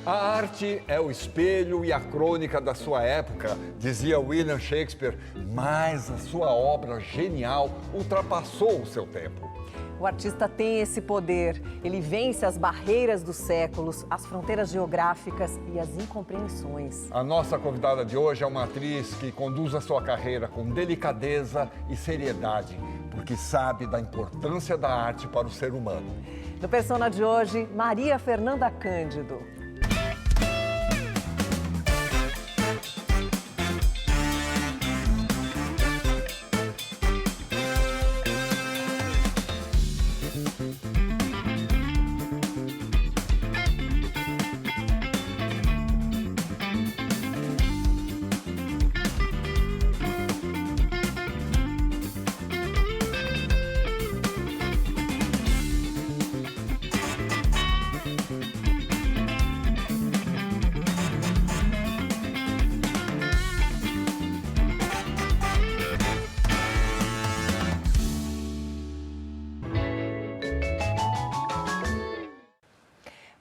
A arte é o espelho e a crônica da sua época, dizia William Shakespeare, mas a sua obra genial ultrapassou o seu tempo. O artista tem esse poder. Ele vence as barreiras dos séculos, as fronteiras geográficas e as incompreensões. A nossa convidada de hoje é uma atriz que conduz a sua carreira com delicadeza e seriedade, porque sabe da importância da arte para o ser humano. No Persona de hoje, Maria Fernanda Cândido.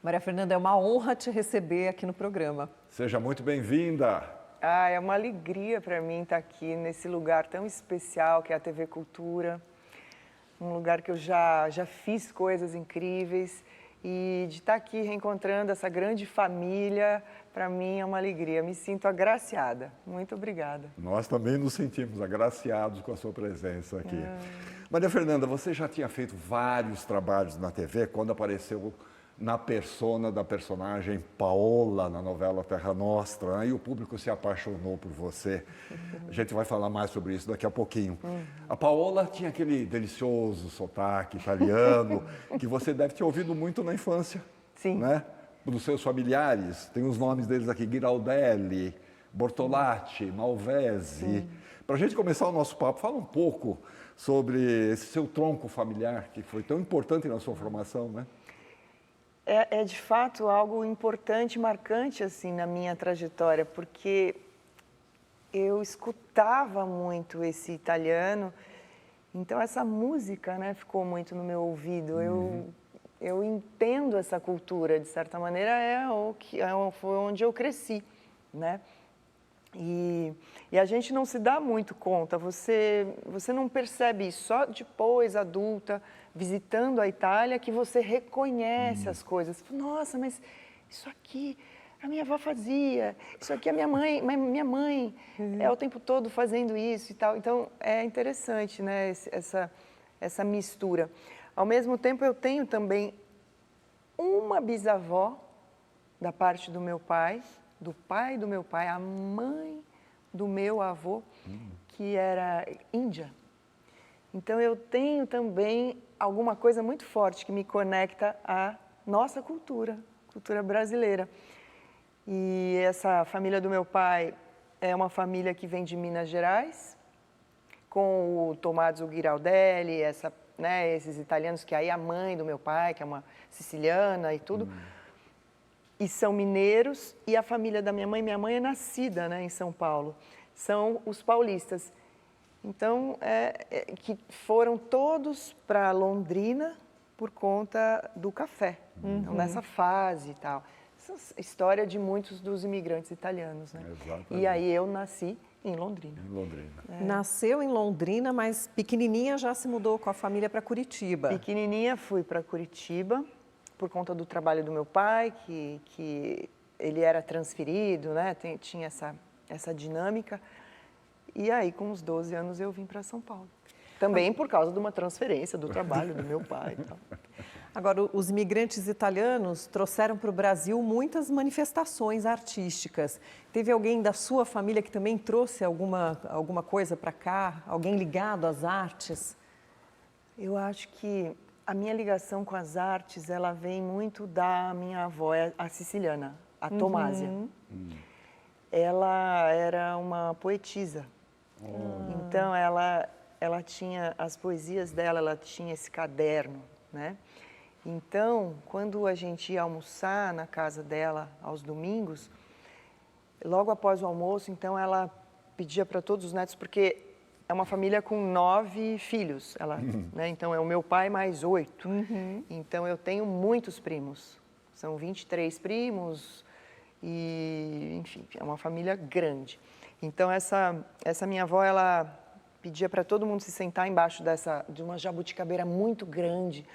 Maria Fernanda, é uma honra te receber aqui no programa. Seja muito bem-vinda. É uma alegria para mim estar aqui nesse lugar tão especial que é a TV Cultura. Um lugar que eu já fiz coisas incríveis e de estar aqui reencontrando essa grande família, para mim é uma alegria. Me sinto agraciada. Muito obrigada. Nós também nos sentimos agraciados com a sua presença aqui. Maria Fernanda, você já tinha feito vários trabalhos na TV quando apareceu na persona da personagem Paola, na novela Terra Nostra, né? E o público se apaixonou por você. A gente vai falar mais sobre isso daqui a pouquinho. A Paola tinha aquele delicioso sotaque italiano que você deve ter ouvido muito na infância. Sim. Né? Dos seus familiares, tem os nomes deles aqui, Giraldelli, Bortolatti, Malvesi. Para a gente começar o nosso papo, fala um pouco sobre esse seu tronco familiar, que foi tão importante na sua formação, né? É de fato algo importante, marcante assim na minha trajetória, porque eu escutava muito esse italiano, então essa música, né, ficou muito no meu ouvido. Eu entendo essa cultura, de certa maneira foi onde eu cresci, né? E a gente não se dá muito conta, você não percebe isso, só depois, adulta, visitando a Itália, que você reconhece as coisas. Nossa, mas isso aqui a minha avó fazia, isso aqui a minha mãe é o tempo todo fazendo isso e tal. Então, é interessante, né, essa mistura. Ao mesmo tempo, eu tenho também uma bisavó da parte do meu pai, do pai do meu pai, a mãe do meu avô, que era índia. Então, eu tenho também alguma coisa muito forte que me conecta à nossa cultura brasileira. E essa família do meu pai é uma família que vem de Minas Gerais, com o Tommaso Giraldelli, esses italianos, que aí a mãe do meu pai, que é uma siciliana e tudo, e são mineiros, e a família da minha mãe é nascida, né, em São Paulo, são os paulistas. Então, que foram todos para Londrina por conta do café, então, nessa fase e tal. Essa história de muitos dos imigrantes italianos, né? Exatamente. E aí eu nasci em Londrina. Em Londrina. Nasceu em Londrina, mas pequenininha já se mudou com a família para Curitiba. Pequenininha fui para Curitiba por conta do trabalho do meu pai, que ele era transferido, né? Tinha essa dinâmica. E aí, com uns 12 anos, eu vim para São Paulo. Também por causa de uma transferência do trabalho do meu pai e tal. Agora, os imigrantes italianos trouxeram para o Brasil muitas manifestações artísticas. Teve alguém da sua família que também trouxe alguma coisa para cá? Alguém ligado às artes? Eu acho que a minha ligação com as artes, ela vem muito da minha avó, a siciliana, a Tomásia. Ela era uma poetisa. Então, ela tinha as poesias dela, ela tinha esse caderno, né? Então, quando a gente ia almoçar na casa dela aos domingos, logo após o almoço, então ela pedia para todos os netos, porque é uma família com 9 filhos, né? Então é o meu pai mais 8. Então eu tenho muitos primos, são 23 primos, e, enfim, é uma família grande. Então, essa minha avó, ela pedia para todo mundo se sentar embaixo de uma jabuticabeira muito grande,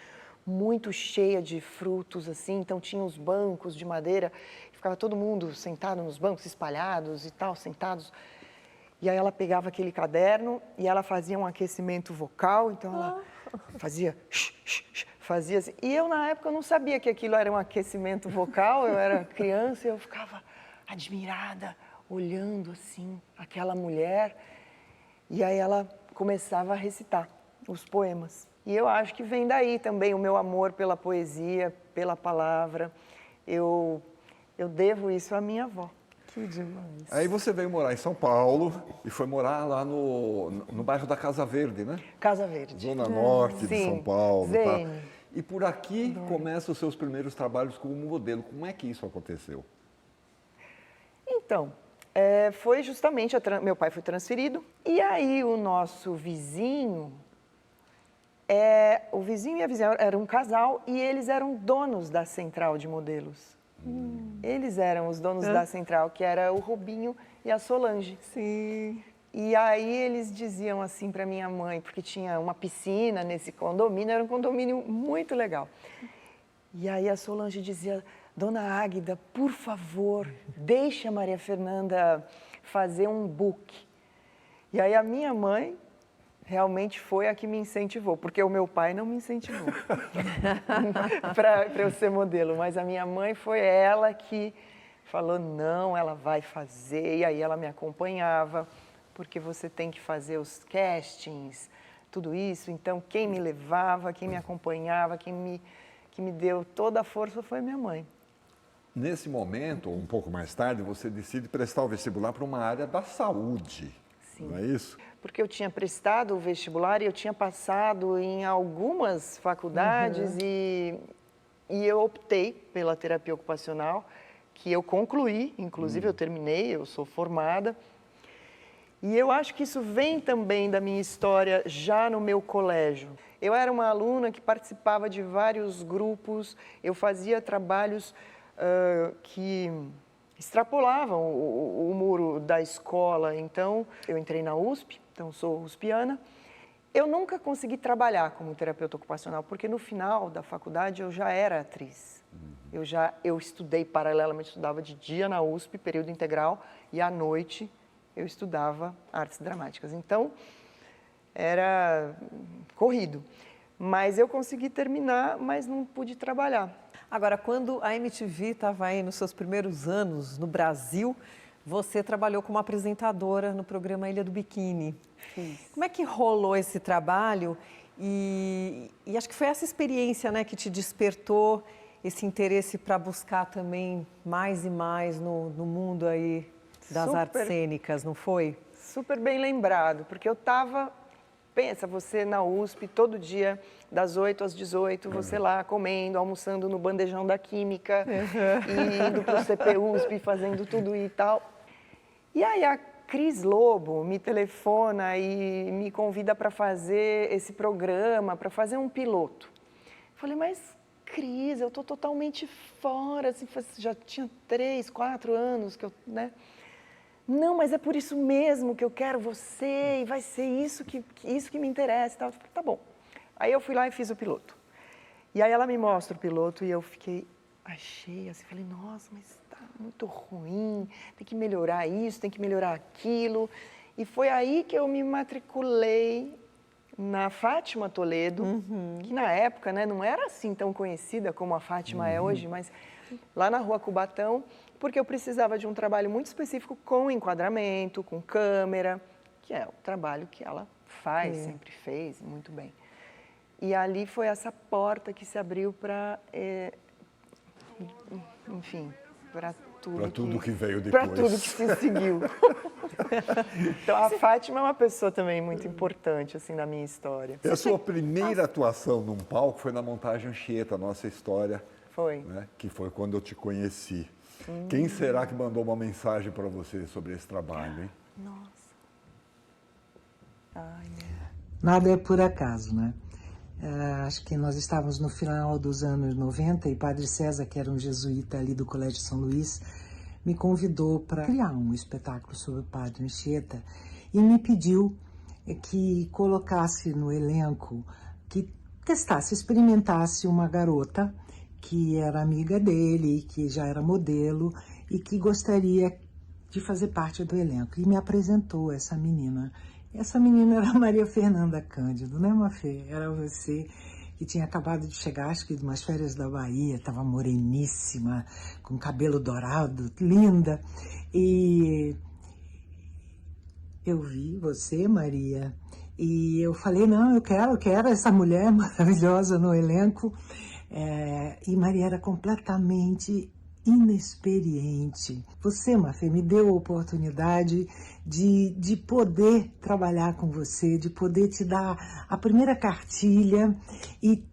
muito cheia de frutos, assim. Então, tinha os bancos de madeira, ficava todo mundo sentado nos bancos, espalhados e tal, sentados. E aí ela pegava aquele caderno e ela fazia um aquecimento vocal, então ela fazia assim. E eu, na época, eu não sabia que aquilo era um aquecimento vocal, eu era criança e eu ficava admirada, olhando assim, aquela mulher. E aí ela começava a recitar os poemas. E eu acho que vem daí também o meu amor pela poesia, pela palavra. Eu devo isso à minha avó. Que demais. Aí você veio morar em São Paulo e foi morar lá no bairro da Casa Verde, né? Casa Verde. Zona Norte de São Paulo. Zene. Tá? E por aqui começam os seus primeiros trabalhos como modelo. Como é que isso aconteceu? Então, foi justamente, meu pai foi transferido, e aí o nosso vizinho, o vizinho e a vizinha eram um casal e eles eram donos da central de modelos. Eles eram os donos da central, que era o Rubinho e a Solange. Sim. E aí eles diziam assim para minha mãe, porque tinha uma piscina nesse condomínio, era um condomínio muito legal. E aí a Solange dizia: Dona Águida, por favor, deixa a Maria Fernanda fazer um book. E aí a minha mãe realmente foi a que me incentivou, porque o meu pai não me incentivou para eu ser modelo, mas a minha mãe foi ela que falou: não, ela vai fazer, e aí ela me acompanhava, porque você tem que fazer os castings, tudo isso. Então, quem me levava, quem me acompanhava, que me deu toda a força foi minha mãe. Nesse momento, ou um pouco mais tarde, você decide prestar o vestibular para uma área da saúde. Sim. Não é isso? Porque eu tinha prestado o vestibular e eu tinha passado em algumas faculdades e eu optei pela terapia ocupacional, que eu concluí, inclusive eu terminei, eu sou formada. E eu acho que isso vem também da minha história já no meu colégio. Eu era uma aluna que participava de vários grupos, eu fazia trabalhos que extrapolavam o muro da escola. Então, eu entrei na USP, então sou uspiana. Eu nunca consegui trabalhar como terapeuta ocupacional, porque no final da faculdade eu já era atriz. Eu estudei paralelamente, estudava de dia na USP, período integral, e à noite eu estudava artes dramáticas. Então, era corrido. Mas eu consegui terminar, mas não pude trabalhar. Agora, quando a MTV estava aí nos seus primeiros anos no Brasil, você trabalhou como apresentadora no programa Ilha do Biquíni. Fiz. Como é que rolou esse trabalho? E acho que foi essa experiência, né, que te despertou esse interesse para buscar também mais e mais no mundo aí das artes cênicas, não foi? Super bem lembrado, porque eu estava... Pensa, você na USP, todo dia, das 8 às 18, você lá comendo, almoçando no bandejão da Química, e indo para o CPUSP, fazendo tudo e tal. E aí a Cris Lobo me telefona e me convida para fazer esse programa, para fazer um piloto. Falei, mas Cris, eu estou totalmente fora, assim, já tinha 3, 4 anos que eu, né? Não, mas é por isso mesmo que eu quero você e vai ser isso que me interessa e tal. Tá bom. Aí eu fui lá e fiz o piloto. E aí ela me mostra o piloto e eu achei assim, falei, nossa, mas tá muito ruim, tem que melhorar isso, tem que melhorar aquilo. E foi aí que eu me matriculei na Fátima Toledo, que na época, né, não era assim tão conhecida como a Fátima é hoje, mas lá na Rua Cubatão, porque eu precisava de um trabalho muito específico com enquadramento, com câmera, que é o trabalho que ela faz, sempre fez, muito bem. E ali foi essa porta que se abriu para, enfim, para tudo. Para tudo que veio depois. Para tudo que se seguiu. Então, a Fátima é uma pessoa também muito importante, assim, na minha história. E a sua primeira atuação num palco foi na montagem Anchieta, Nossa História. Foi. Né? Que foi quando eu te conheci. Quem será que mandou uma mensagem para você sobre esse trabalho, hein? Nossa. Ai, Nada é por acaso, né? Acho que nós estávamos no final dos anos 90 e Padre César, que era um jesuíta ali do Colégio São Luís, me convidou para criar um espetáculo sobre o Padre Anchieta e me pediu que colocasse no elenco, que testasse, experimentasse uma garota que era amiga dele, que já era modelo e que gostaria de fazer parte do elenco. E me apresentou essa menina. Essa menina era a Maria Fernanda Cândido, né, Mafê? Era você que tinha acabado de chegar, acho que de umas férias da Bahia, estava moreníssima, com cabelo dourado, linda. E eu vi você, Maria, e eu falei, não, eu quero essa mulher maravilhosa no elenco. E Maria era completamente inexperiente. Você, Mafê, me deu a oportunidade de poder trabalhar com você, de poder te dar a primeira cartilha e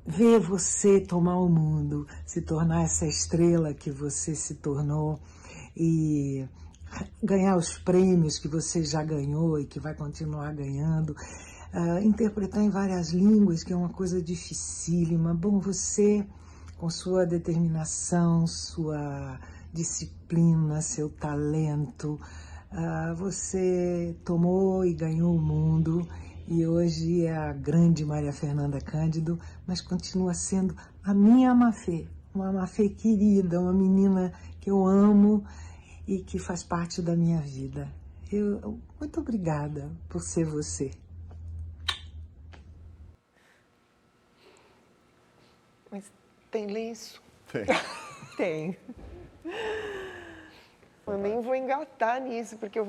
ver você tomar o mundo, se tornar essa estrela que você se tornou e ganhar os prêmios que você já ganhou e que vai continuar ganhando, interpretar em várias línguas, que é uma coisa dificílima. Bom, você, com sua determinação, sua disciplina, seu talento, você tomou e ganhou o mundo e hoje é a grande Maria Fernanda Cândido, mas continua sendo a minha Mafê, uma Mafê querida, uma menina que eu amo e que faz parte da minha vida. Muito obrigada por ser você. Mas tem lenço? Tem. Tem. Eu nem vou engatar nisso, porque eu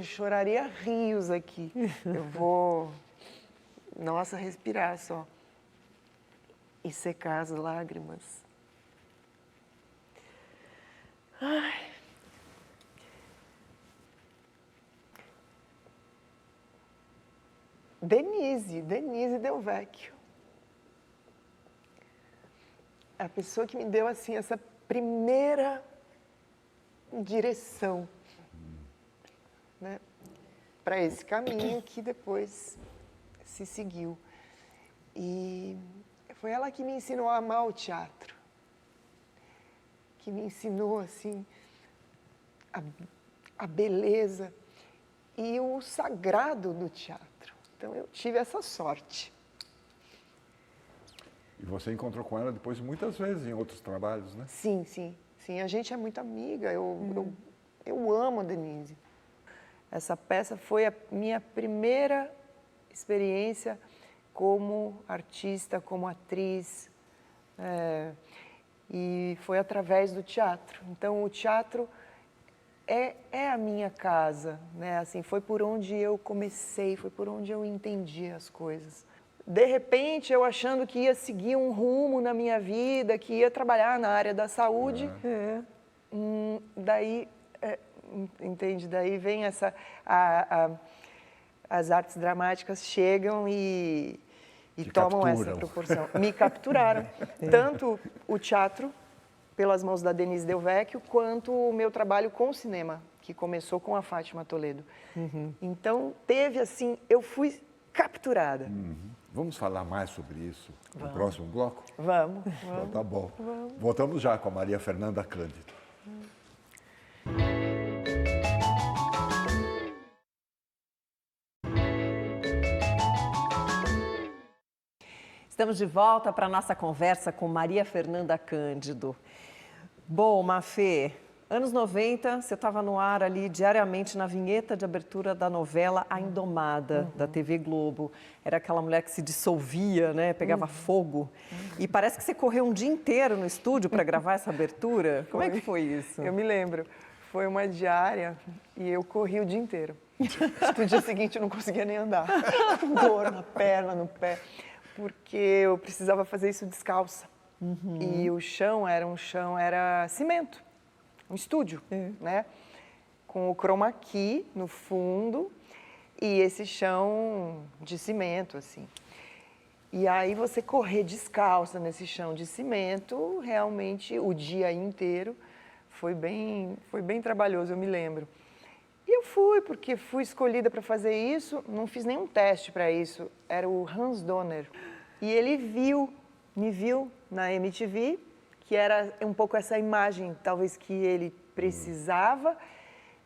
choraria rios aqui. Eu vou, nossa, respirar só. E secar as lágrimas. Ai. Denise Del Vecchio. A pessoa que me deu, assim, essa primeira direção, né, para esse caminho que depois se seguiu. E foi ela que me ensinou a amar o teatro, que me ensinou, assim, a beleza e o sagrado do teatro. Então, eu tive essa sorte. E você encontrou com ela depois muitas vezes em outros trabalhos, né? Sim, sim. Sim, a gente é muito amiga. Eu amo a Denise. Essa peça foi a minha primeira experiência como artista, como atriz. E foi através do teatro. Então, o teatro é a minha casa, né? Assim, foi por onde eu comecei, foi por onde eu entendi as coisas. De repente, eu achando que ia seguir um rumo na minha vida, que ia trabalhar na área da saúde, daí, entende? Daí vem essa... as artes dramáticas chegam e tomam essa proporção. Me capturaram. Tanto o teatro, pelas mãos da Denise Del Vecchio, quanto o meu trabalho com o cinema, que começou com a Fátima Toledo. Então, teve assim, eu fui capturada. Vamos falar mais sobre isso no próximo bloco? Vamos. Então, tá bom. Vamos. Voltamos já com a Maria Fernanda Cândido. Estamos de volta para a nossa conversa com Maria Fernanda Cândido. Bom, Mafê, anos 90, você estava no ar ali diariamente na vinheta de abertura da novela A Indomada, da TV Globo. Era aquela mulher que se dissolvia, né? Pegava fogo. E parece que você correu um dia inteiro no estúdio para gravar essa abertura. Como é que foi isso? Eu me lembro. Foi uma diária e eu corri o dia inteiro. No dia seguinte eu não conseguia nem andar. Dor na perna, no pé. Porque eu precisava fazer isso descalça. E o chão era cimento. Um estúdio, né? Com o chroma key no fundo e esse chão de cimento, assim. E aí você correr descalça nesse chão de cimento, realmente o dia inteiro foi bem trabalhoso, eu me lembro. E eu fui, porque fui escolhida para fazer isso, não fiz nenhum teste para isso, era o Hans Donner. E ele me viu na MTV, que era um pouco essa imagem, talvez, que ele precisava.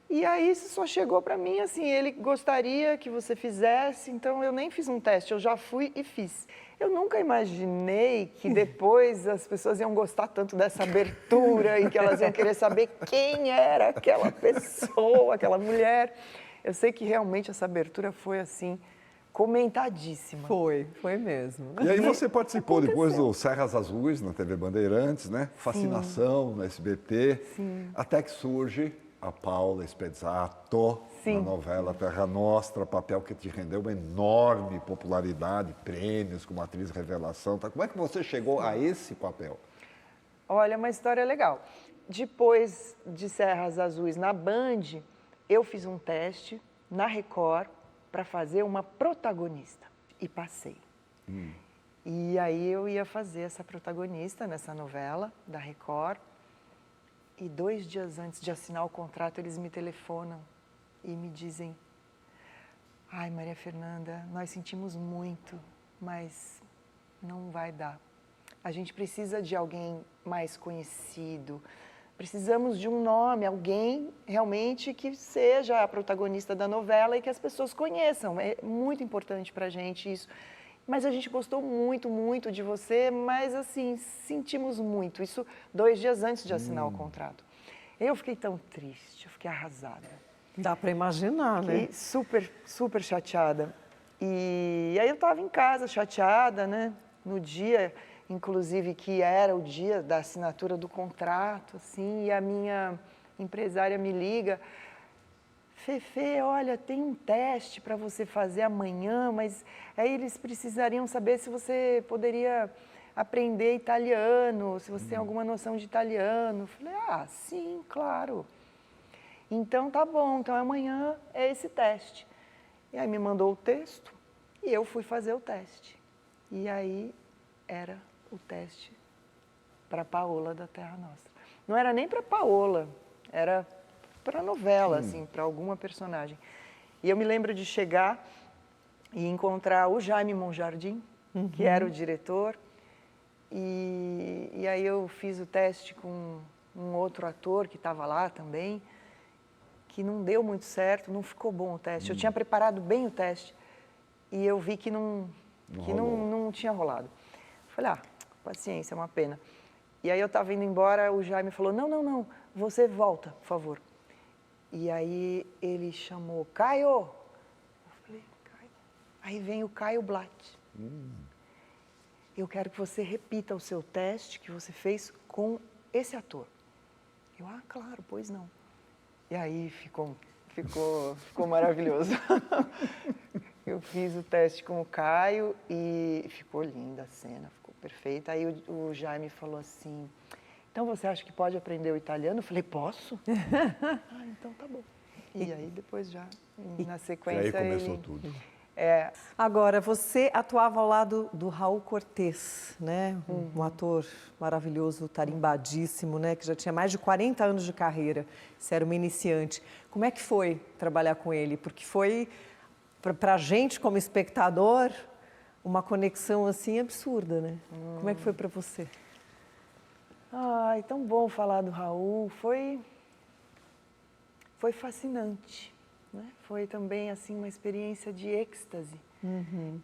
E aí isso só chegou para mim assim, ele gostaria que você fizesse, então eu nem fiz um teste, eu já fui e fiz. Eu nunca imaginei que depois as pessoas iam gostar tanto dessa abertura e que elas iam querer saber quem era aquela pessoa, aquela mulher. Eu sei que realmente essa abertura foi assim, comentadíssima. Foi mesmo. E aí você participou depois do Serras Azuis, na TV Bandeirantes, né? Fascinação no SBT, até que surge a Paula Spezzato, na novela Terra Nostra, papel que te rendeu uma enorme popularidade, prêmios como atriz revelação. Tá? Como é que você chegou a esse papel? Olha, uma história legal. Depois de Serras Azuis na Band, eu fiz um teste na Record para fazer uma protagonista e passei. E aí eu ia fazer essa protagonista nessa novela da Record. E 2 dias antes de assinar o contrato, eles me telefonam e me dizem: ai, Maria Fernanda, nós sentimos muito, mas não vai dar. A gente precisa de alguém mais conhecido, precisamos de um nome, alguém realmente que seja a protagonista da novela e que as pessoas conheçam. É muito importante para a gente isso. Mas a gente gostou muito, muito de você, mas assim, sentimos muito. Isso 2 dias antes de assinar o contrato. Eu fiquei tão triste, eu fiquei arrasada. Dá para imaginar, né? Fiquei super, super chateada. E aí eu estava em casa, chateada, né? No dia, inclusive, que era o dia da assinatura do contrato, assim, e a minha empresária me liga: Fefê, olha, tem um teste para você fazer amanhã, mas aí eles precisariam saber se você poderia aprender italiano, se você tem alguma noção de italiano. Eu falei: ah, sim, claro. Então tá bom, então amanhã é esse teste. E aí me mandou o texto e eu fui fazer o teste. E aí era o teste para a Paola da Terra Nostra. Não era nem para a Paola, era para a novela, assim, para alguma personagem. E eu me lembro de chegar e encontrar o Jaime Monjardim, que era o diretor, e aí eu fiz o teste com um outro ator que estava lá também, que não deu muito certo, não ficou bom o teste. Eu tinha preparado bem o teste e eu vi que não tinha rolado. Falei: ah, paciência, é uma pena. E aí eu estava indo embora, o Jaime falou: não, você volta, por favor. E aí ele chamou: Caio! Eu falei: Caio? Aí vem o Caio Blatt. Eu quero que você repita o seu teste que você fez com esse ator. Eu: ah, claro, pois não. E aí ficou maravilhoso. Eu fiz o teste com o Caio e ficou linda a cena, ficou perfeita. Aí o Jaime falou assim: então você acha que pode aprender o italiano? Eu falei: posso? Ah, então tá bom. E aí depois já, na sequência... E aí começou tudo. É. Agora, você atuava ao lado do Raul Cortez, né? Um ator maravilhoso, tarimbadíssimo, né? Que já tinha mais de 40 anos de carreira. Você era uma iniciante. Como é que foi trabalhar com ele? Porque foi, para a gente como espectador, uma conexão assim absurda, né? Como é que foi para você? Ai, tão bom falar do Raul. Foi fascinante. Né? Foi também assim uma experiência de êxtase,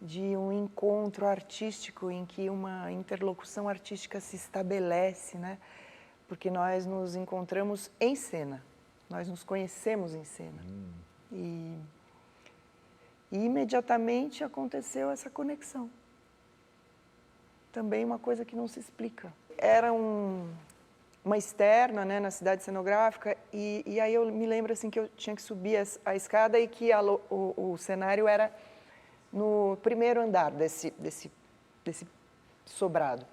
de um encontro artístico em que uma interlocução artística se estabelece, né? Porque nós nos encontramos em cena, nós nos conhecemos em cena. E imediatamente aconteceu essa conexão. Também uma coisa que não se explica. Era uma externa, né, na cidade cenográfica, e aí eu me lembro assim que eu tinha que subir a escada e que o cenário era no primeiro andar desse sobrado.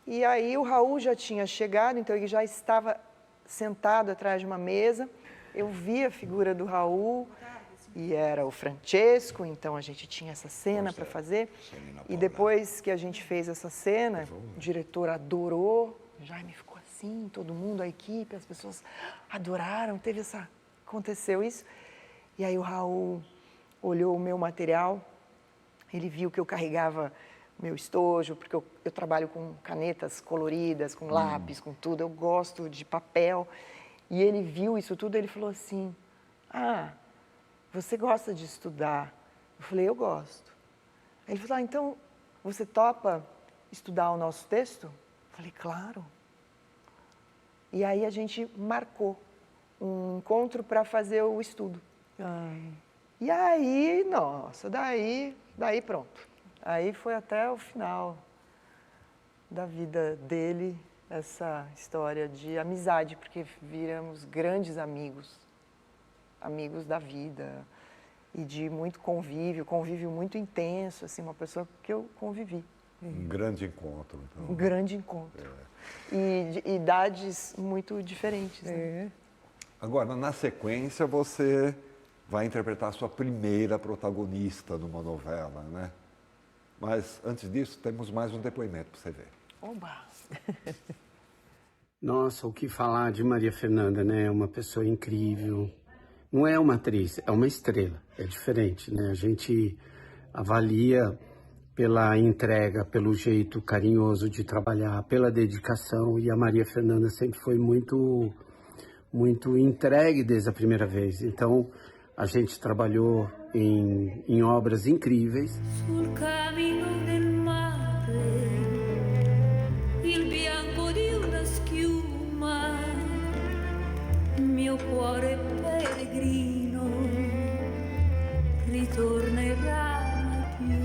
E aí o Raul já tinha chegado, então ele já estava sentado atrás de uma mesa. Eu vi a figura do Raul e era o Francesco, então a gente tinha essa cena para fazer. E depois que a gente fez essa cena, o diretor adorou, Jaime ficou assim, todo mundo, a equipe, as pessoas adoraram, aconteceu isso. E aí o Raul olhou o meu material, ele viu que eu carregava meu estojo, porque eu trabalho com canetas coloridas, com lápis, com tudo, eu gosto de papel. E ele viu isso tudo, ele falou assim, você gosta de estudar? Eu falei, eu gosto. Aí ele falou, então você topa estudar o nosso texto? Eu falei, claro. E aí a gente marcou um encontro para fazer o estudo. E aí, nossa, daí pronto. Aí foi até o final da vida dele, essa história de amizade, porque viramos grandes amigos, amigos da vida e de muito convívio muito intenso, assim, uma pessoa que eu convivi. Um grande encontro. Então. Um grande encontro. E de idades muito diferentes. Né? Agora, na sequência, você vai interpretar a sua primeira protagonista numa novela, né? Mas, antes disso, temos mais um depoimento para você ver. Oba! Nossa, o que falar de Maria Fernanda, né? É uma pessoa incrível. Não é uma atriz, é uma estrela. É diferente, né? A gente avalia pela entrega, pelo jeito carinhoso de trabalhar, pela dedicação. E a Maria Fernanda sempre foi muito entregue desde a primeira vez. Então, a gente trabalhou em obras incríveis. Sul cammino del mare, il bianco di una schiuma, mio cuore peregrino ritornerà più.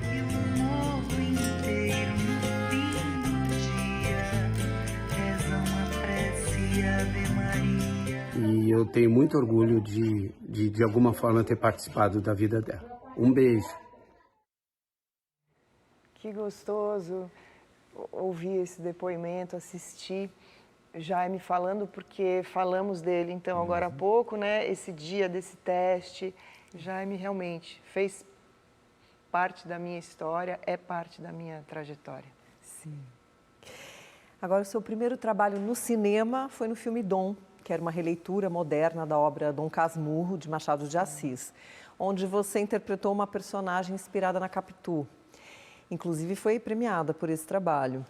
E o mundo inteiro no fim do dia reza uma prece Ave Maria. E eu tenho muito orgulho de alguma forma ter participado da vida dela. Um beijo. Que gostoso ouvir esse depoimento, assistir Jaime falando, porque falamos dele, então, agora há pouco, né? Esse dia desse teste, Jaime realmente fez parte da minha história, é parte da minha trajetória. Sim. Agora, o seu primeiro trabalho no cinema foi no filme Dom, que era uma releitura moderna da obra Dom Casmurro, de Machado de Assis, onde você interpretou uma personagem inspirada na Capitu. Inclusive, foi premiada por esse trabalho.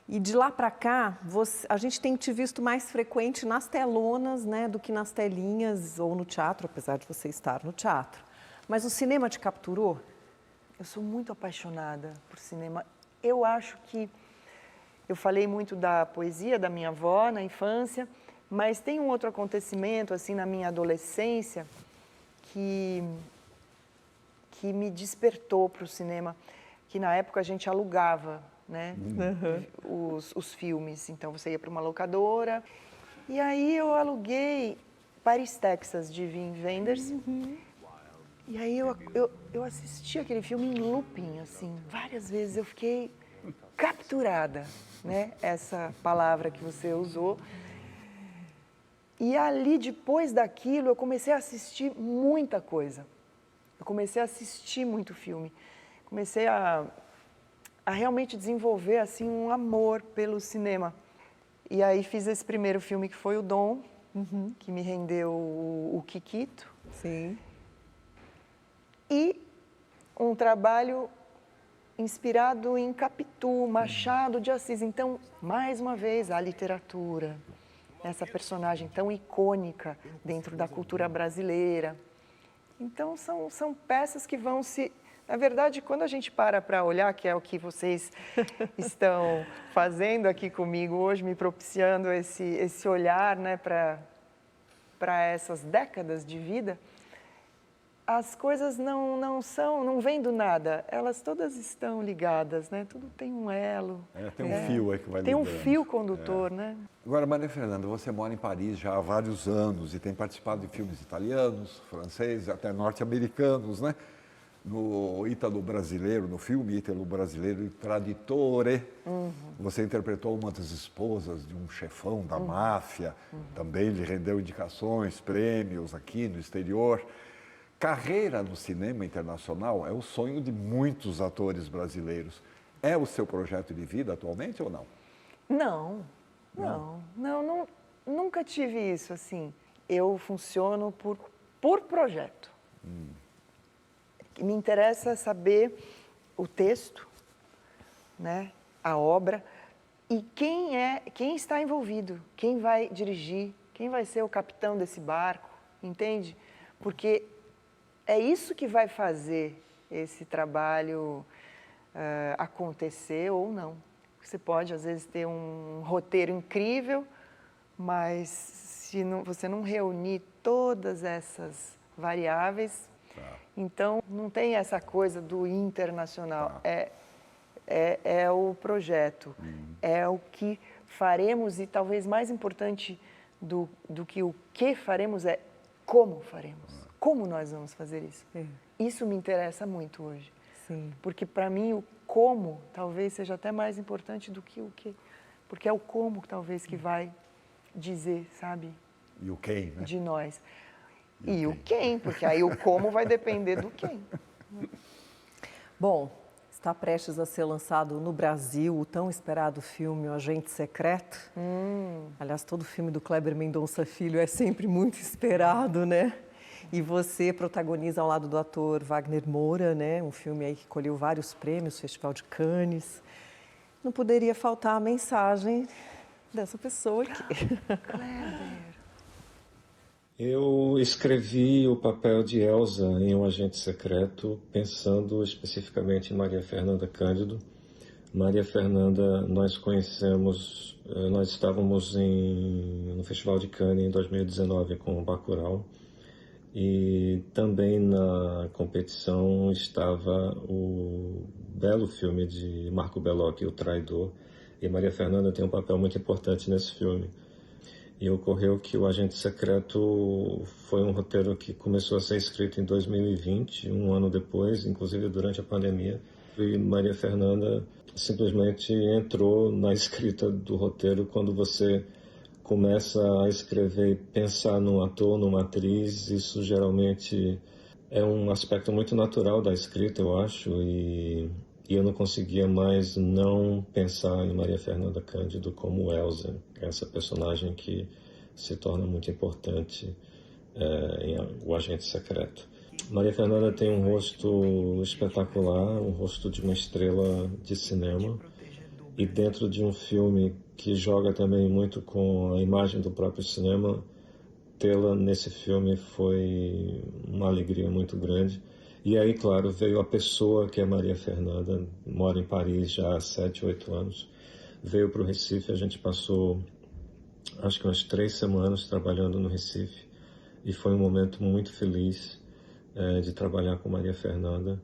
E de lá para cá, a gente tem te visto mais frequente nas telonas, né, do que nas telinhas ou no teatro, apesar de você estar no teatro. Mas o cinema te capturou? Eu sou muito apaixonada por cinema. Eu acho que eu falei muito da poesia da minha avó na infância, mas tem um outro acontecimento, assim, na minha adolescência, que me despertou para o cinema, que na época a gente alugava, né, os filmes. Então, você ia para uma locadora, e aí eu aluguei Paris, Texas, de Wim Wenders, e aí eu assisti aquele filme em looping, assim, várias vezes. Eu fiquei capturada, né, essa palavra que você usou. E ali, depois daquilo, eu comecei a assistir muita coisa. Eu comecei a assistir muito filme. Comecei a realmente desenvolver, assim, um amor pelo cinema. E aí fiz esse primeiro filme, que foi o Dom, que me rendeu o Kikito. Sim. E um trabalho inspirado em Capitu, Machado de Assis. Então, mais uma vez, a literatura, essa personagem tão icônica dentro da cultura brasileira. Então, são peças que vão se... Na verdade, quando a gente para olhar, que é o que vocês estão fazendo aqui comigo hoje, me propiciando esse olhar, né, para essas décadas de vida, as coisas não vêm do nada, elas todas estão ligadas, né? Tudo tem um elo. Tem um fio aí que vai ligando. Tem um ligando. fio condutor, né? Agora, Maria Fernanda, você mora em Paris já há vários anos e tem participado de filmes italianos, franceses, até norte-americanos, né? No Ítalo Brasileiro, no filme Ítalo Brasileiro Traditore, você interpretou uma das esposas de um chefão da máfia, também lhe rendeu indicações, prêmios aqui no exterior. Carreira no cinema internacional é o sonho de muitos atores brasileiros. É o seu projeto de vida atualmente ou não? Não, nunca tive isso, assim. Eu funciono por projeto. Me interessa saber o texto, né? A obra e quem está envolvido, quem vai dirigir, quem vai ser o capitão desse barco, entende? Porque é isso que vai fazer esse trabalho acontecer ou não. Você pode, às vezes, ter um roteiro incrível, mas se você não reunir todas essas variáveis, então não tem essa coisa do internacional. É o projeto, é o que faremos e talvez mais importante do que o que faremos é como faremos, como nós vamos fazer isso. Isso me interessa muito hoje. Sim. Porque para mim o como talvez seja até mais importante do que o que. Porque é o como talvez que vai dizer, sabe? E o quem, né? De nós. E o quem, porque aí o como vai depender do quem. Bom, está prestes a ser lançado no Brasil o tão esperado filme O Agente Secreto. Aliás, todo filme do Kleber Mendonça Filho é sempre muito esperado, né? E você protagoniza ao lado do ator Wagner Moura, né? Um filme aí que colheu vários prêmios, Festival de Cannes. Não poderia faltar a mensagem dessa pessoa aqui. Eu escrevi o papel de Elsa em Um Agente Secreto pensando especificamente em Maria Fernanda Cândido. Maria Fernanda nós conhecemos, nós estávamos no Festival de Cannes em 2019 com o Bacurau e também na competição estava o belo filme de Marco Bellocchi, O Traidor, e Maria Fernanda tem um papel muito importante nesse filme. E ocorreu que O Agente Secreto foi um roteiro que começou a ser escrito em 2020, um ano depois, inclusive durante a pandemia. E Maria Fernanda simplesmente entrou na escrita do roteiro quando você começa a escrever e pensar num ator, numa atriz. Isso geralmente é um aspecto muito natural da escrita, eu acho, e eu não conseguia mais não pensar em Maria Fernanda Cândido como Elsa, essa personagem que se torna muito importante em O Agente Secreto. Maria Fernanda tem um rosto espetacular, um rosto de uma estrela de cinema, e dentro de um filme que joga também muito com a imagem do próprio cinema, tê-la nesse filme foi uma alegria muito grande. E aí, claro, veio a pessoa que é Maria Fernanda, mora em Paris já há 7, 8 anos. Veio para o Recife, a gente passou acho que umas 3 semanas trabalhando no Recife. E foi um momento muito feliz de trabalhar com Maria Fernanda.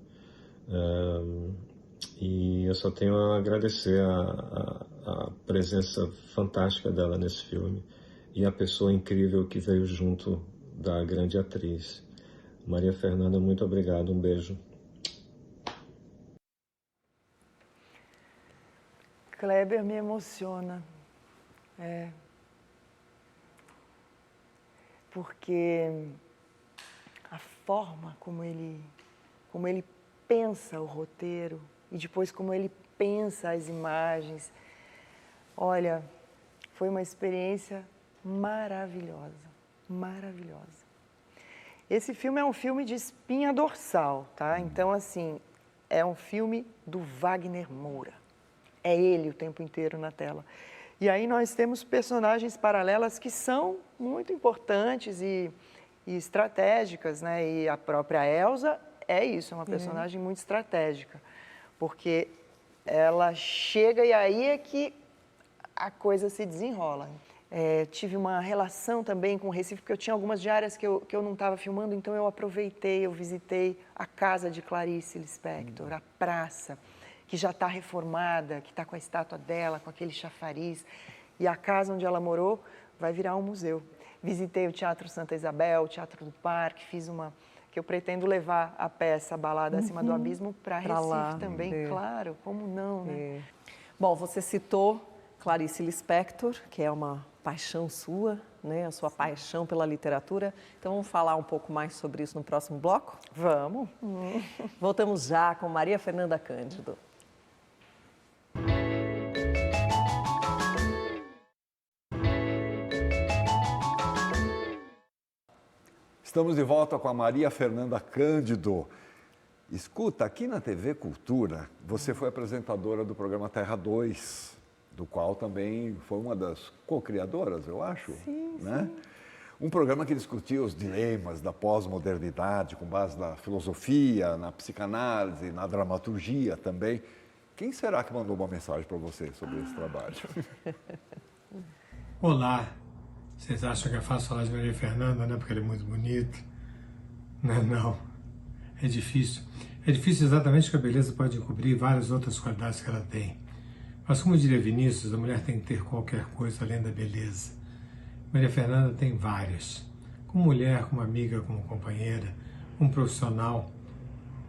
E eu só tenho a agradecer a presença fantástica dela nesse filme e a pessoa incrível que veio junto da grande atriz. Maria Fernanda, muito obrigado, um beijo. Kleber me emociona, porque a forma como ele pensa o roteiro e depois como ele pensa as imagens, olha, foi uma experiência maravilhosa, maravilhosa. Esse filme é um filme de espinha dorsal, tá? Então, assim, é um filme do Wagner Moura. É ele o tempo inteiro na tela. E aí nós temos personagens paralelas que são muito importantes e estratégicas, né? E a própria Elsa é isso, é uma personagem muito estratégica, porque ela chega e aí é que a coisa se desenrola. Tive uma relação também com o Recife, porque eu tinha algumas diárias que eu não estava filmando, então eu aproveitei, eu visitei a casa de Clarice Lispector, a praça, que já está reformada, que está com a estátua dela, com aquele chafariz, e a casa onde ela morou vai virar um museu. Visitei o Teatro Santa Isabel, o Teatro do Parque, que eu pretendo levar a peça Balada Acima do Abismo para Recife lá, também, claro, como não, né? Bom, você citou Clarice Lispector, que é uma paixão sua, né? A sua paixão pela literatura. Então, vamos falar um pouco mais sobre isso no próximo bloco? Vamos. Voltamos já com Maria Fernanda Cândido. Estamos de volta com a Maria Fernanda Cândido. Escuta, aqui na TV Cultura, você foi apresentadora do programa Terra 2, do qual também foi uma das co-criadoras, eu acho. Sim, né? sim. Um programa que discutia os dilemas da pós-modernidade, com base na filosofia, na psicanálise, na dramaturgia também. Quem será que mandou uma mensagem para você sobre esse trabalho? Olá, vocês acham que é fácil falar de Maria Fernanda, né? Porque ela é muito bonita. Não, é difícil. É difícil exatamente porque a beleza pode encobrir várias outras qualidades que ela tem. Mas como diria Vinícius, a mulher tem que ter qualquer coisa além da beleza. Maria Fernanda tem várias. Como mulher, como amiga, como companheira, como profissional,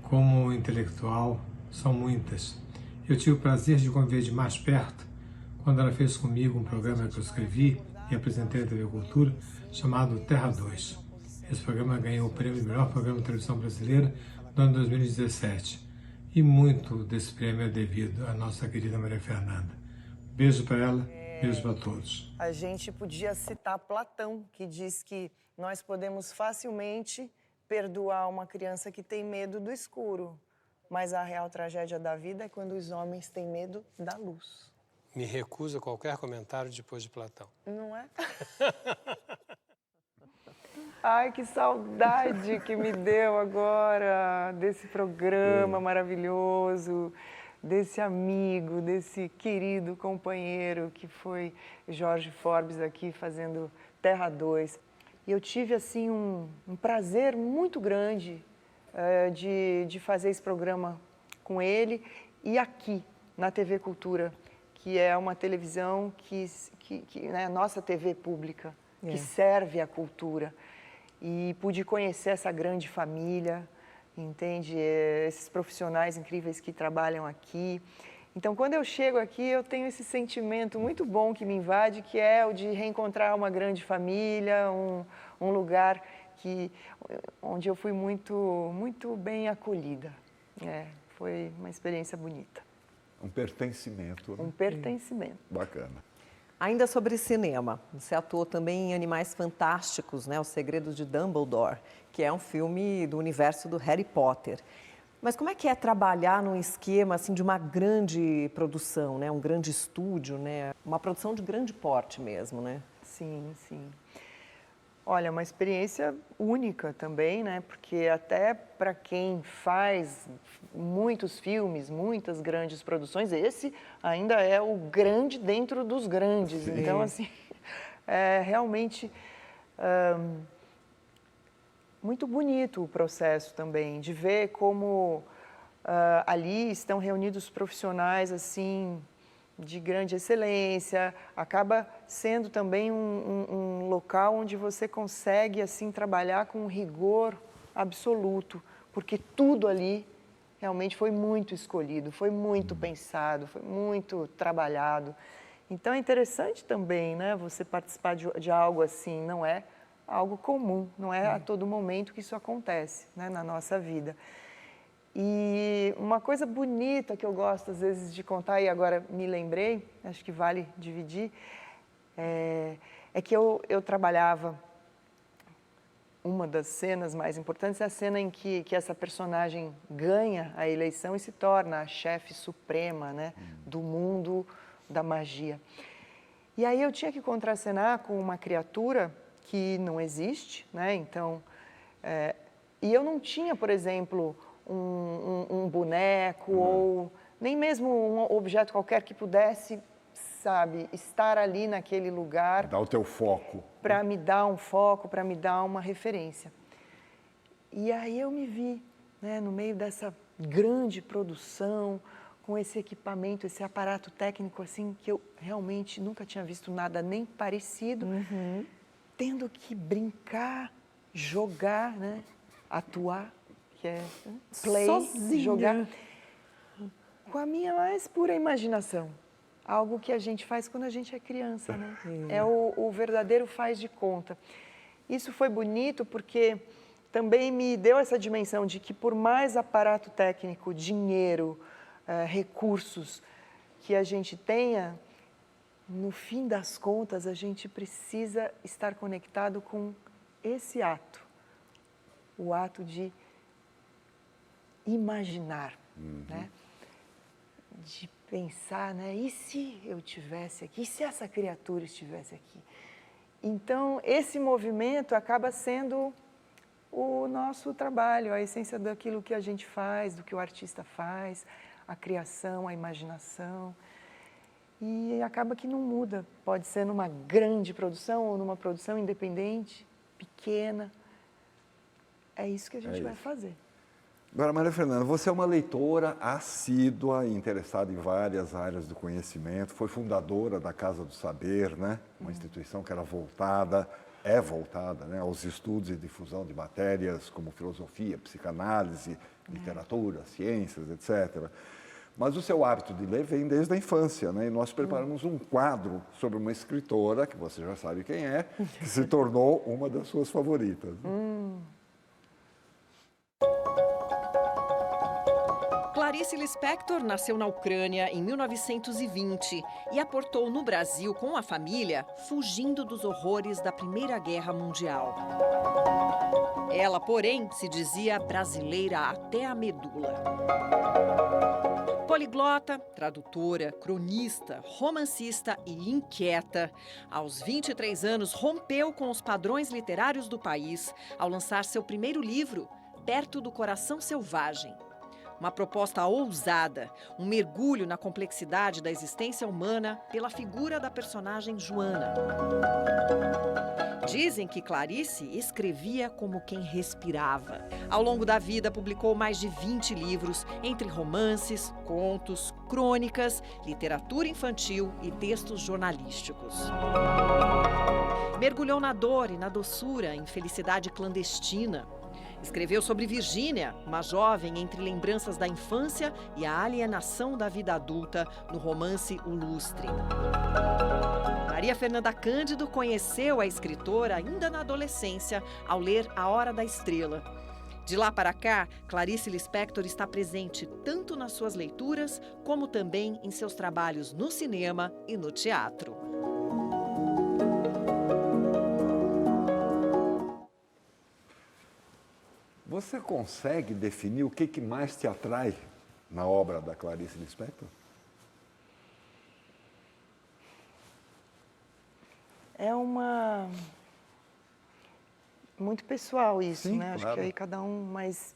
como intelectual, são muitas. Eu tive o prazer de conviver de mais perto quando ela fez comigo um programa que eu escrevi e apresentei na TV Cultura, chamado Terra 2. Esse programa ganhou o prêmio de melhor programa de televisão brasileira no ano 2017. E muito desse prêmio é devido à nossa querida Maria Fernanda. Beijo para ela, beijo para todos. A gente podia citar Platão, que diz que nós podemos facilmente perdoar uma criança que tem medo do escuro, mas a real tragédia da vida é quando os homens têm medo da luz. Me recuso a qualquer comentário depois de Platão. Não é? Ai, que saudade que me deu agora desse programa maravilhoso, desse amigo, desse querido companheiro que foi Jorge Forbes aqui fazendo Terra 2. E eu tive, assim, um prazer muito grande de fazer esse programa com ele e aqui, na TV Cultura, que é uma televisão que né, nossa TV pública, que serve à cultura. E pude conhecer essa grande família, entende? Esses profissionais incríveis que trabalham aqui. Então, quando eu chego aqui, eu tenho esse sentimento muito bom que me invade, que é o de reencontrar uma grande família, um lugar onde eu fui muito bem acolhida. Foi uma experiência bonita. Um pertencimento. Né? Um pertencimento. Bacana. Ainda sobre cinema, você atuou também em Animais Fantásticos, né? Os Segredos de Dumbledore, que é um filme do universo do Harry Potter. Mas como é que é trabalhar num esquema assim, de uma grande produção, né? Um grande estúdio, né? Uma produção de grande porte mesmo, né? Sim, sim. Olha, uma experiência única também, né? Porque até para quem faz muitos filmes, muitas grandes produções, esse ainda é o grande dentro dos grandes. Sim. Então, assim, é realmente muito bonito o processo também, de ver como ali estão reunidos profissionais, assim, de grande excelência, acaba sendo também um local onde você consegue assim trabalhar com um rigor absoluto, porque tudo ali realmente foi muito escolhido, foi muito pensado, foi muito trabalhado. Então é interessante também, né, você participar de algo assim, não é algo comum, não é a todo momento que isso acontece, né, na nossa vida. E uma coisa bonita que eu gosto, às vezes, de contar, e agora me lembrei, acho que vale dividir, é que eu trabalhava, uma das cenas mais importantes é a cena em que essa personagem ganha a eleição e se torna a chefe suprema, né, do mundo da magia. E aí eu tinha que contracenar com uma criatura que não existe, né, então, e eu não tinha, por exemplo, um boneco ou nem mesmo um objeto qualquer que pudesse, sabe, estar ali naquele lugar. Dar o teu foco. Para me dar um foco, para me dar uma referência. E aí eu me vi, né, no meio dessa grande produção, com esse equipamento, esse aparato técnico, assim, que eu realmente nunca tinha visto nada nem parecido, tendo que brincar, jogar, né, atuar, que é play, sozinha, jogar, com a minha mais pura imaginação. Algo que a gente faz quando a gente é criança, né? É o verdadeiro faz de conta. Isso foi bonito porque também me deu essa dimensão de que por mais aparato técnico, dinheiro, recursos que a gente tenha, no fim das contas a gente precisa estar conectado com esse ato. O ato de imaginar, né? De pensar, né? E se eu estivesse aqui? E se essa criatura estivesse aqui? Então, esse movimento acaba sendo o nosso trabalho, a essência daquilo que a gente faz, do que o artista faz, a criação, a imaginação. E acaba que não muda. Pode ser numa grande produção ou numa produção independente, pequena. É isso que a gente vai fazer. Agora, Maria Fernanda, você é uma leitora assídua e interessada em várias áreas do conhecimento, foi fundadora da Casa do Saber, né? Uma instituição que era voltada, né, aos estudos e difusão de matérias como filosofia, psicanálise, literatura, ciências, etc. Mas o seu hábito de ler vem desde a infância, né? E nós preparamos um quadro sobre uma escritora, que você já sabe quem é, que se tornou uma das suas favoritas. Clarice Lispector nasceu na Ucrânia em 1920 e aportou no Brasil com a família, fugindo dos horrores da Primeira Guerra Mundial. Ela, porém, se dizia brasileira até a medula. Poliglota, tradutora, cronista, romancista e inquieta, aos 23 anos rompeu com os padrões literários do país ao lançar seu primeiro livro, Perto do Coração Selvagem. Uma proposta ousada, um mergulho na complexidade da existência humana pela figura da personagem Joana. Dizem que Clarice escrevia como quem respirava. Ao longo da vida, publicou mais de 20 livros, entre romances, contos, crônicas, literatura infantil e textos jornalísticos. Mergulhou na dor e na doçura em Felicidade Clandestina. Escreveu sobre Virgínia, uma jovem entre lembranças da infância e a alienação da vida adulta, no romance O Lustre. Maria Fernanda Cândido conheceu a escritora ainda na adolescência, ao ler A Hora da Estrela. De lá para cá, Clarice Lispector está presente tanto nas suas leituras, como também em seus trabalhos no cinema e no teatro. Você consegue definir o que mais te atrai na obra da Clarice Lispector? É muito pessoal isso, Sim, né? claro. Acho que aí cada um, mas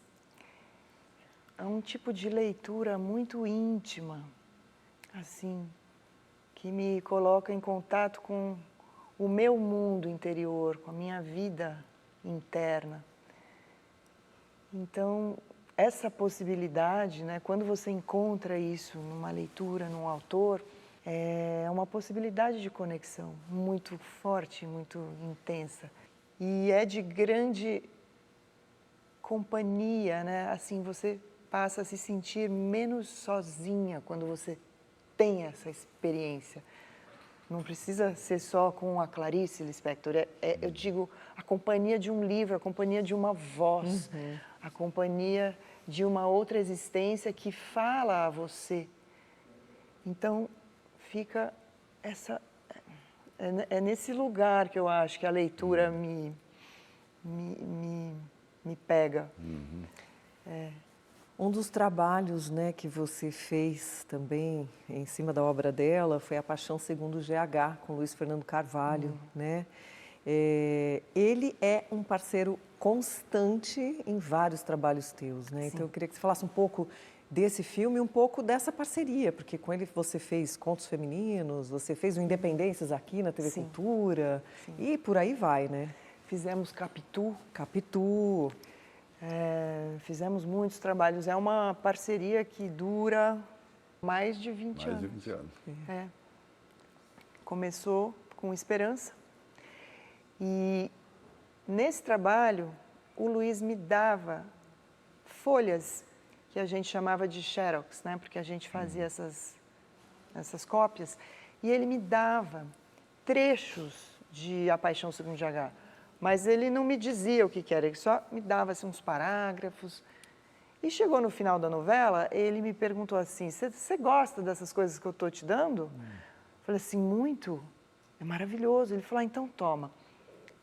é um tipo de leitura muito íntima, assim, que me coloca em contato com o meu mundo interior, com a minha vida interna. Então, essa possibilidade, né, quando você encontra isso numa leitura, num autor, é uma possibilidade de conexão muito forte, muito intensa. E é de grande companhia, né? Assim, você passa a se sentir menos sozinha quando você tem essa experiência. Não precisa ser só com a Clarice Lispector, eu digo a companhia de um livro, a companhia de uma voz, a companhia de uma outra existência que fala a você. Então, fica essa... É nesse lugar que eu acho que a leitura me pega. Um dos trabalhos, né, que você fez também em cima da obra dela foi A Paixão Segundo GH, com Luiz Fernando Carvalho, né? Ele é um parceiro constante em vários trabalhos teus, né? Sim. Então eu queria que você falasse um pouco desse filme e um pouco dessa parceria, porque com ele você fez Contos Femininos, você fez o Independências aqui na TV Cultura, e por aí vai, né? Fizemos Capitu. Fizemos muitos trabalhos. É uma parceria que dura mais de 20 anos. Mais de 20 anos. Começou com Esperança. E nesse trabalho, o Luiz me dava folhas que a gente chamava de xerox, né? Porque a gente fazia essas cópias. E ele me dava trechos de A Paixão Segundo GH. Mas ele não me dizia o que era, ele só me dava assim, uns parágrafos. E chegou no final da novela, ele me perguntou assim, você gosta dessas coisas que eu estou te dando? Eu falei assim, muito, é maravilhoso. Ele falou, então toma.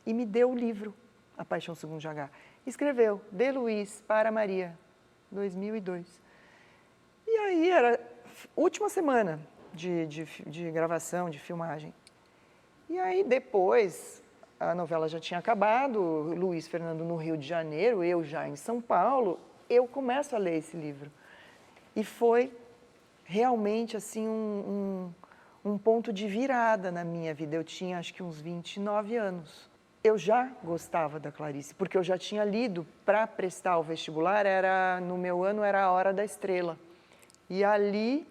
E me deu o livro, A Paixão Segundo GH. Escreveu, de Luiz para Maria, 2002. E aí era última semana de gravação, de filmagem. E aí depois, a novela já tinha acabado, Luiz Fernando no Rio de Janeiro, eu já em São Paulo, eu começo a ler esse livro. E foi realmente assim um ponto de virada na minha vida. Eu tinha acho que uns 29 anos. Eu já gostava da Clarice, porque eu já tinha lido para prestar o vestibular, no meu ano era A Hora da Estrela. E ali,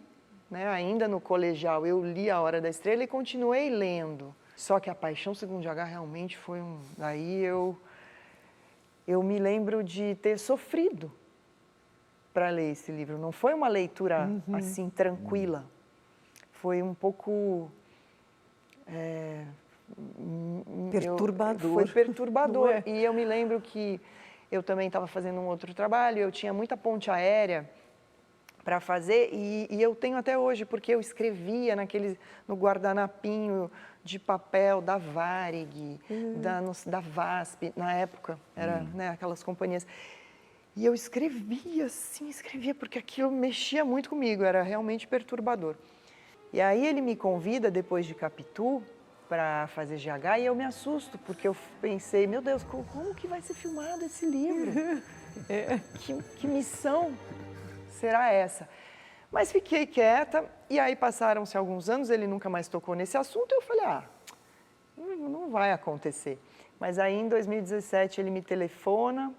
né, ainda no colegial, eu li A Hora da Estrela e continuei lendo. Só que A Paixão Segundo GH realmente foi Daí eu me lembro de ter sofrido para ler esse livro. Não foi uma leitura assim tranquila. Foi um pouco perturbador. Foi perturbador. E eu me lembro que eu também estava fazendo um outro trabalho, eu tinha muita ponte aérea para fazer e eu tenho até hoje, porque eu escrevia no guardanapinho de papel da Varig, da VASP, na época, era né, aquelas companhias. E eu escrevia, porque aquilo mexia muito comigo, era realmente perturbador. E aí ele me convida, depois de Capitu, para fazer GH, e eu me assusto, porque eu pensei, meu Deus, como que vai ser filmado esse livro? Que missão será essa? Mas fiquei quieta, e aí passaram-se alguns anos, ele nunca mais tocou nesse assunto, e eu falei, não vai acontecer. Mas aí em 2017 ele me telefona,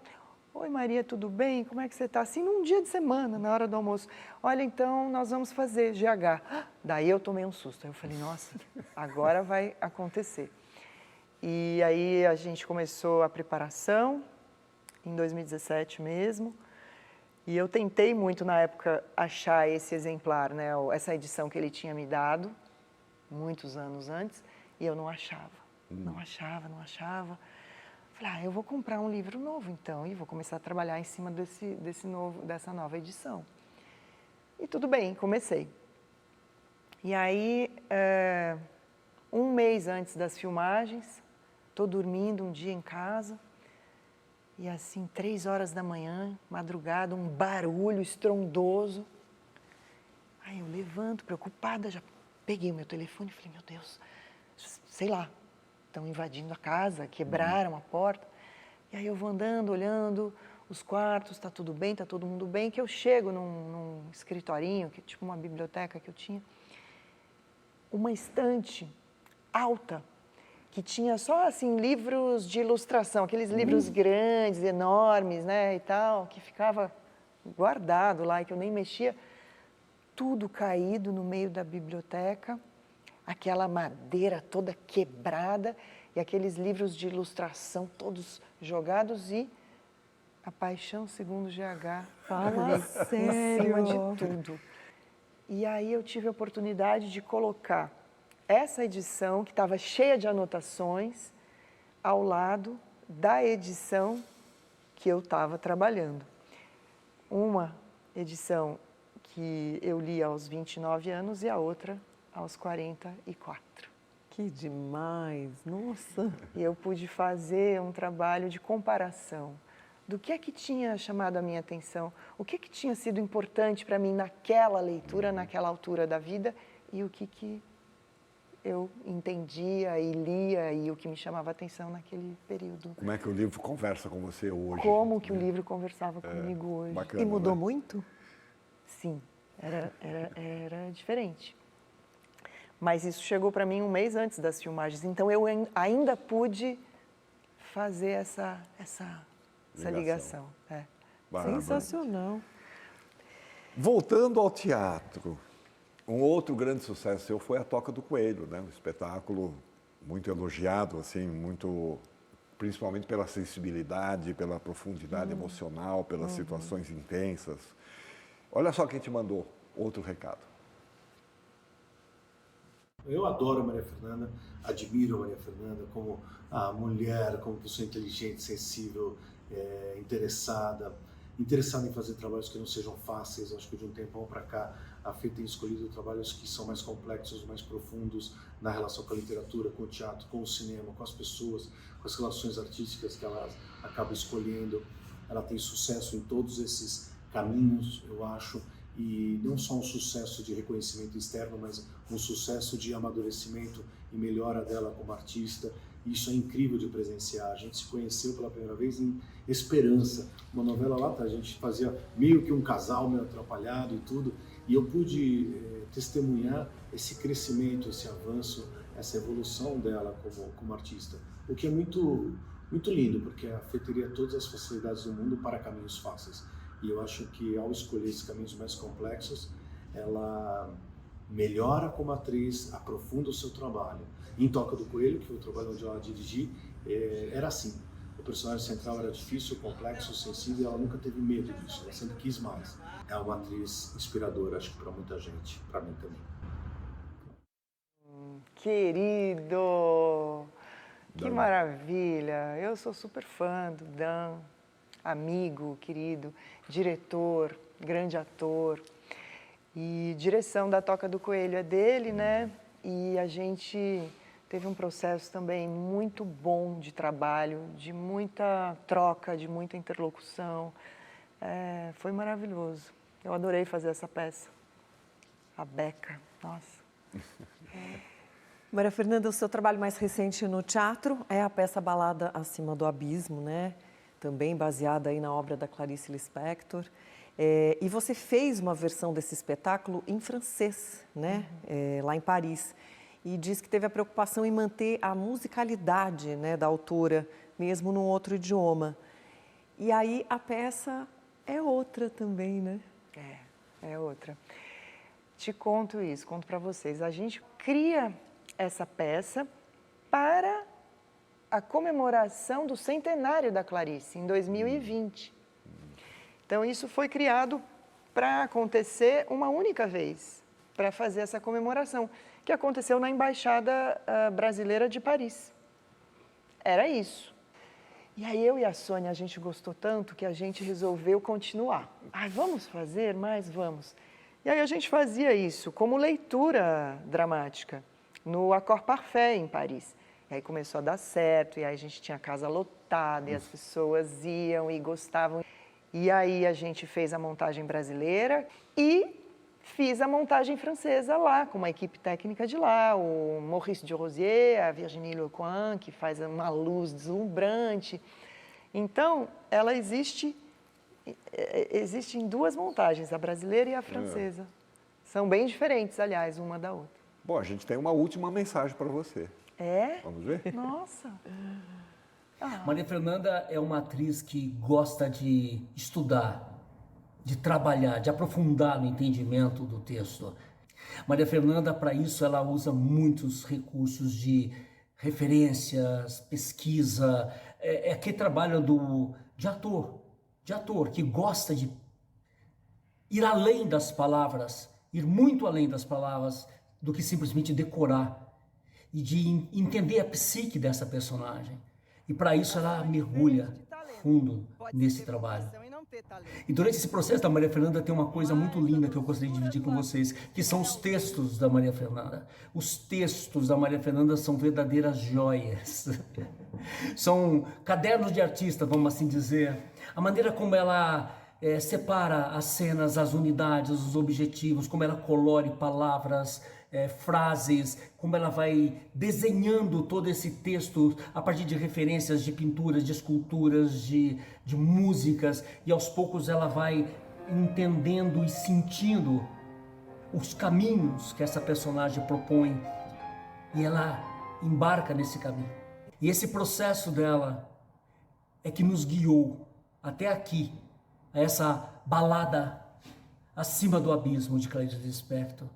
oi Maria, tudo bem? Como é que você está? Assim, num dia de semana, na hora do almoço. Olha, então nós vamos fazer GH. Daí eu tomei um susto. Eu falei, nossa, agora vai acontecer. E aí a gente começou a preparação, em 2017 mesmo. E eu tentei muito na época achar esse exemplar, né, essa edição que ele tinha me dado, muitos anos antes, e eu não achava. Não achava. Falei, eu vou comprar um livro novo, então, e vou começar a trabalhar em cima dessa nova edição. E tudo bem, comecei. E aí, um mês antes das filmagens, estou dormindo um dia em casa, e assim, 3 horas da manhã, madrugada, um barulho estrondoso. Aí eu levanto, preocupada, já peguei o meu telefone e falei, meu Deus, sei lá, estão invadindo a casa, quebraram a porta. E aí eu vou andando, olhando os quartos, está tudo bem, está todo mundo bem, que eu chego num escritorinho, que é tipo uma biblioteca que eu tinha, uma estante alta, que tinha só, assim, livros de ilustração, aqueles livros grandes, enormes, né, e tal, que ficava guardado lá e que eu nem mexia, tudo caído no meio da biblioteca, aquela madeira toda quebrada e aqueles livros de ilustração todos jogados e A Paixão Segundo GH. Fala sério. Em cima de tudo. E aí eu tive a oportunidade de colocar essa edição, que estava cheia de anotações, ao lado da edição que eu estava trabalhando. Uma edição que eu li aos 29 anos e a outra aos 44. Que demais, nossa! E eu pude fazer um trabalho de comparação do que é que tinha chamado a minha atenção, o que é que tinha sido importante para mim naquela leitura, naquela altura da vida, e o que eu entendia e lia e o que me chamava a atenção naquele período. Como é que o livro conversa com você hoje? Como que o livro conversava comigo hoje. Bacana, E mudou né? muito? Sim, era diferente. Mas isso chegou para mim um mês antes das filmagens, então eu ainda pude fazer essa ligação. Sensacional. Voltando ao teatro, um outro grande sucesso seu foi A Toca do Coelho, né? Um espetáculo muito elogiado, assim, muito, principalmente pela sensibilidade, pela profundidade emocional, pelas situações intensas. Olha só quem te mandou outro recado. Eu adoro a Maria Fernanda, admiro a Maria Fernanda como a mulher, como pessoa inteligente, sensível, interessada em fazer trabalhos que não sejam fáceis. Acho que de um tempão para cá a Fê tem escolhido trabalhos que são mais complexos, mais profundos na relação com a literatura, com o teatro, com o cinema, com as pessoas, com as relações artísticas que ela acaba escolhendo. Ela tem sucesso em todos esses caminhos, eu acho, e não só um sucesso de reconhecimento externo, mas um sucesso de amadurecimento e melhora dela como artista. Isso é incrível de presenciar. A gente se conheceu pela primeira vez em Esperança, uma novela lá, a gente fazia meio que um casal meio atrapalhado e tudo, e eu pude testemunhar esse crescimento, esse avanço, essa evolução dela como artista, o que é muito lindo, porque afetaria todas as facilidades do mundo para caminhos fáceis. E eu acho que ao escolher esses caminhos mais complexos, ela melhora como atriz, aprofunda o seu trabalho. Em Toca do Coelho, que foi o trabalho onde ela dirigiu, era assim. O personagem central era difícil, complexo, sensível, e ela nunca teve medo disso, ela sempre quis mais. É uma atriz inspiradora, acho que para muita gente, para mim também. Querido! Que maravilha! Eu sou super fã do Dan, amigo, querido, diretor, grande ator. E direção da Toca do Coelho é dele, né? E a gente teve um processo também muito bom de trabalho, de muita troca, de muita interlocução. Foi maravilhoso. Eu adorei fazer essa peça. A Beca, nossa. Maria Fernanda, o seu trabalho mais recente no teatro é a peça Balada Acima do Abismo, né? Também baseada aí na obra da Clarice Lispector. E você fez uma versão desse espetáculo em francês, né? Lá em Paris. E diz que teve a preocupação em manter a musicalidade, né, da autora, mesmo num outro idioma. E aí a peça é outra também, né? É outra. Te conto isso, conto para vocês. A gente cria essa peça para a comemoração do centenário da Clarice, em 2020. Então, isso foi criado para acontecer uma única vez, para fazer essa comemoração, que aconteceu na Embaixada Brasileira de Paris. Era isso. E aí eu e a Sônia, a gente gostou tanto que a gente resolveu continuar. Vamos fazer? Mas vamos. E aí a gente fazia isso como leitura dramática, no Accord Parfait, em Paris. E aí começou a dar certo, e aí a gente tinha a casa lotada, e as pessoas iam e gostavam. E aí a gente fez a montagem brasileira e fiz a montagem francesa lá, com uma equipe técnica de lá, o Maurice de Rosier, a Virginie Lecoin, que faz uma luz deslumbrante. Então, ela existe em duas montagens, a brasileira e a francesa. São bem diferentes, aliás, uma da outra. Bom, a gente tem uma última mensagem para você. Vamos ver? Nossa! Maria Fernanda é uma atriz que gosta de estudar, de trabalhar, de aprofundar no entendimento do texto. Maria Fernanda, para isso, ela usa muitos recursos de referências, pesquisa, aquele trabalho de ator que gosta de ir além das palavras, ir muito além das palavras do que simplesmente decorar e de entender a psique dessa personagem. E para isso ela mergulha fundo nesse trabalho. E durante esse processo da Maria Fernanda tem uma coisa muito linda que eu gostaria de dividir com vocês, que são os textos da Maria Fernanda. Os textos da Maria Fernanda são verdadeiras joias. São cadernos de artista, vamos assim dizer. A maneira como ela separa as cenas, as unidades, os objetivos, como ela colore palavras, frases, como ela vai desenhando todo esse texto a partir de referências de pinturas, de esculturas, de músicas, e aos poucos ela vai entendendo e sentindo os caminhos que essa personagem propõe, e ela embarca nesse caminho. E esse processo dela é que nos guiou até aqui, a essa balada acima do abismo de Clarice Lispector.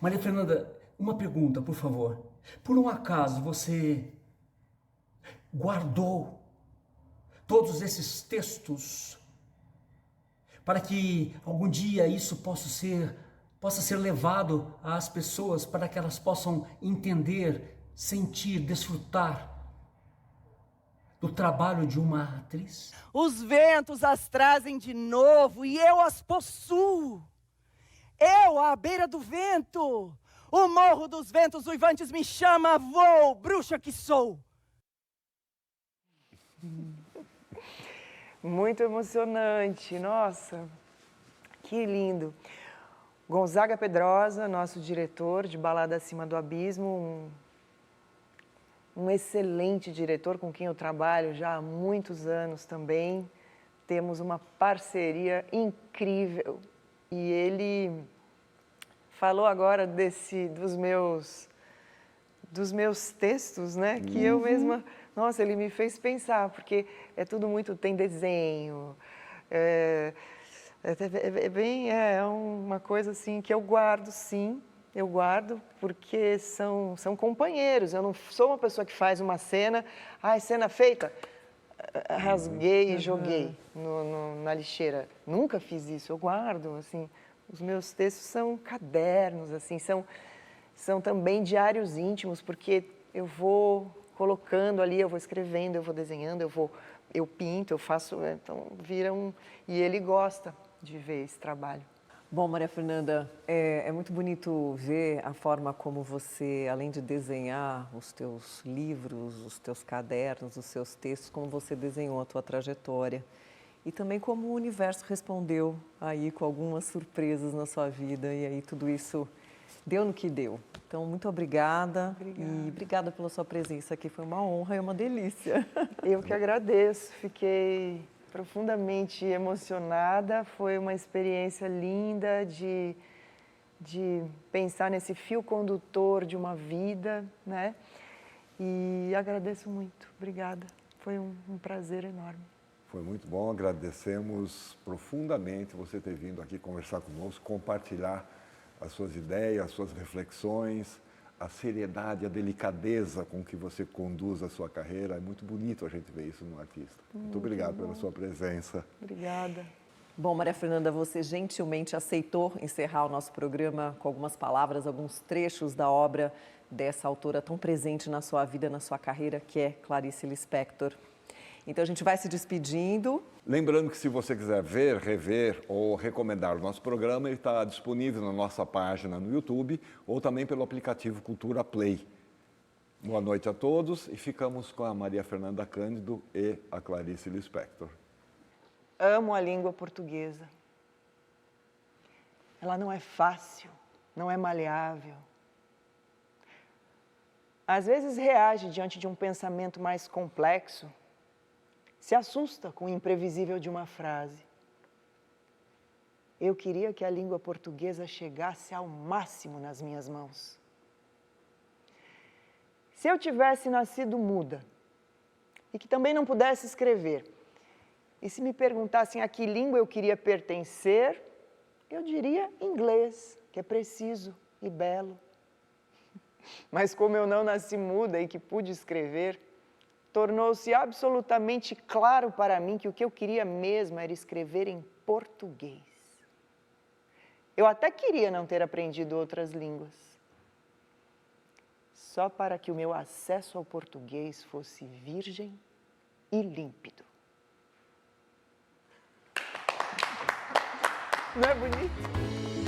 Maria Fernanda, uma pergunta, por favor. Por um acaso você guardou todos esses textos para que algum dia isso possa ser levado às pessoas, para que elas possam entender, sentir, desfrutar do trabalho de uma atriz? Os ventos as trazem de novo e eu as possuo. Eu, à beira do vento, o morro dos ventos uivantes me chama, vou, bruxa que sou. Muito emocionante, nossa, que lindo. Gonzaga Pedrosa, nosso diretor de Balada Acima do Abismo, um excelente diretor com quem eu trabalho já há muitos anos também. Temos uma parceria incrível e ele falou agora dos meus textos, né? Que eu mesma, nossa, ele me fez pensar, porque é tudo muito, tem desenho, é uma coisa assim que eu guardo, sim, eu guardo, porque são companheiros. Eu não sou uma pessoa que faz uma cena, cena feita, rasguei e joguei na lixeira. Nunca fiz isso, eu guardo, assim. Os meus textos são cadernos, assim, são também diários íntimos, porque eu vou colocando ali, eu vou escrevendo, eu vou desenhando, eu pinto, eu faço, então vira um... E ele gosta de ver esse trabalho. Bom, Maria Fernanda, é muito bonito ver a forma como você, além de desenhar os teus livros, os teus cadernos, os seus textos, como você desenhou a tua trajetória. E também como o universo respondeu aí com algumas surpresas na sua vida. E aí tudo isso deu no que deu. Então, muito obrigada. E obrigada pela sua presença aqui. Foi uma honra e uma delícia. Eu que agradeço. Fiquei profundamente emocionada. Foi uma experiência linda de pensar nesse fio condutor de uma vida, né? E agradeço muito. Obrigada. Foi um prazer enorme. Foi muito bom, agradecemos profundamente você ter vindo aqui conversar conosco, compartilhar as suas ideias, as suas reflexões, a seriedade, a delicadeza com que você conduz a sua carreira. É muito bonito a gente ver isso no artista. Muito obrigado pela sua presença. Obrigada. Bom, Maria Fernanda, você gentilmente aceitou encerrar o nosso programa com algumas palavras, alguns trechos da obra dessa autora tão presente na sua vida, na sua carreira, que é Clarice Lispector. Então, a gente vai se despedindo. Lembrando que se você quiser ver, rever ou recomendar o nosso programa, ele está disponível na nossa página no YouTube ou também pelo aplicativo Cultura Play. Boa noite a todos e ficamos com a Maria Fernanda Cândido e a Clarice Lispector. Amo a língua portuguesa. Ela não é fácil, não é maleável. Às vezes reage diante de um pensamento mais complexo, se assusta com o imprevisível de uma frase. Eu queria que a língua portuguesa chegasse ao máximo nas minhas mãos. Se eu tivesse nascido muda e que também não pudesse escrever, e se me perguntassem a que língua eu queria pertencer, eu diria inglês, que é preciso e belo. Mas como eu não nasci muda e que pude escrever, tornou-se absolutamente claro para mim que o que eu queria mesmo era escrever em português. Eu até queria não ter aprendido outras línguas, só para que o meu acesso ao português fosse virgem e límpido. Não é bonito?